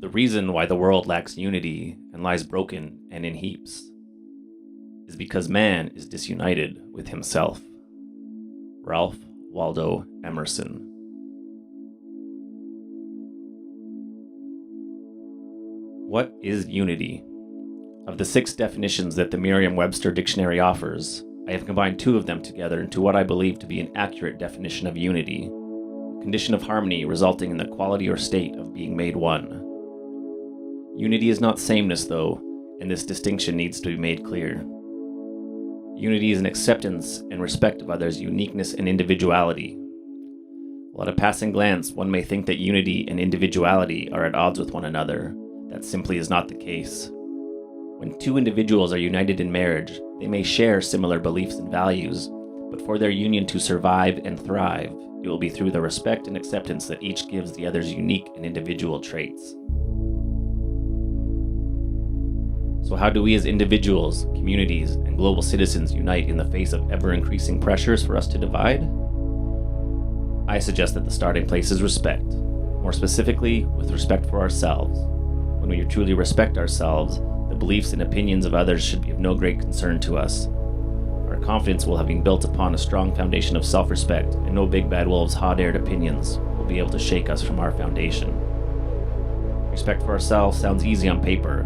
The reason why the world lacks unity and lies broken and in heaps is because man is disunited with himself. Ralph Waldo Emerson. What is unity? Of the 6 definitions that the Merriam-Webster dictionary offers, I have combined 2 of them together into what I believe to be an accurate definition of unity, a condition of harmony resulting in the quality or state of being made one. Unity is not sameness, though, and this distinction needs to be made clear. Unity is an acceptance and respect of others' uniqueness and individuality. While at a passing glance, one may think that unity and individuality are at odds with one another. That simply is not the case. When 2 individuals are united in marriage, they may share similar beliefs and values, but for their union to survive and thrive, it will be through the respect and acceptance that each gives the other's unique and individual traits. So how do we as individuals, communities, and global citizens unite in the face of ever-increasing pressures for us to divide? I suggest that the starting place is respect, more specifically, with respect for ourselves. When we truly respect ourselves, the beliefs and opinions of others should be of no great concern to us. Our confidence will have been built upon a strong foundation of self-respect, and no big bad wolves' hot-aired opinions will be able to shake us from our foundation. Respect for ourselves sounds easy on paper,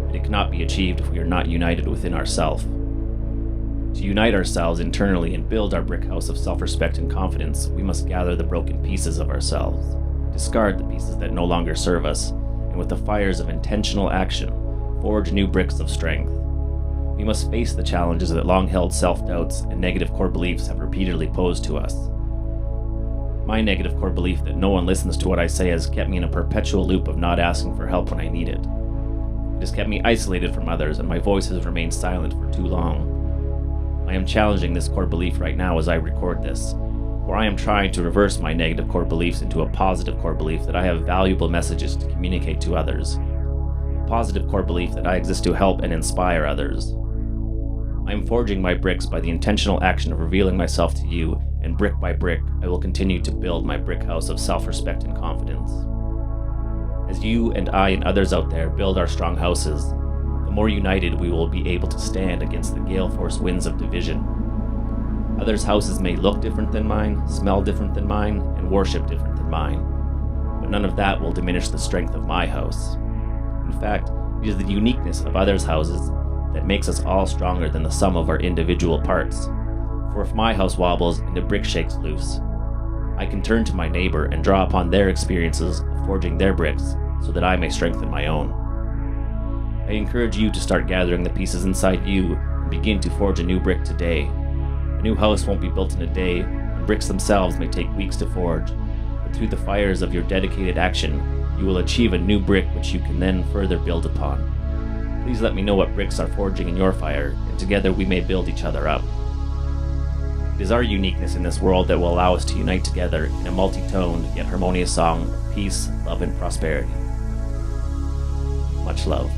but it cannot be achieved if we are not united within ourselves. To unite ourselves internally and build our brick house of self-respect and confidence, we must gather the broken pieces of ourselves, discard the pieces that no longer serve us, and with the fires of intentional action, forge new bricks of strength. We must face the challenges that long-held self-doubts and negative core beliefs have repeatedly posed to us. My negative core belief that no one listens to what I say has kept me in a perpetual loop of not asking for help when I need it. It has kept me isolated from others, and my voice has remained silent for too long. I am challenging this core belief right now as I record this, for I am trying to reverse my negative core beliefs into a positive core belief that I have valuable messages to communicate to others. A positive core belief that I exist to help and inspire others. I am forging my bricks by the intentional action of revealing myself to you, and brick by brick, I will continue to build my brick house of self-respect and confidence. As you and I and others out there build our strong houses, the more united we will be able to stand against the gale force winds of division. Others' houses may look different than mine, smell different than mine, and worship different than mine, but none of that will diminish the strength of my house. In fact, it is the uniqueness of others' houses that makes us all stronger than the sum of our individual parts. For if my house wobbles and a brick shakes loose, I can turn to my neighbor and draw upon their experiences of forging their bricks so that I may strengthen my own. I encourage you to start gathering the pieces inside you and begin to forge a new brick today. A new house won't be built in a day, and bricks themselves may take weeks to forge, but through the fires of your dedicated action, you will achieve a new brick which you can then further build upon. Please let me know what bricks are forging in your fire, and together we may build each other up. It is our uniqueness in this world that will allow us to unite together in a multi-toned yet harmonious song of peace, love, and prosperity. Much love.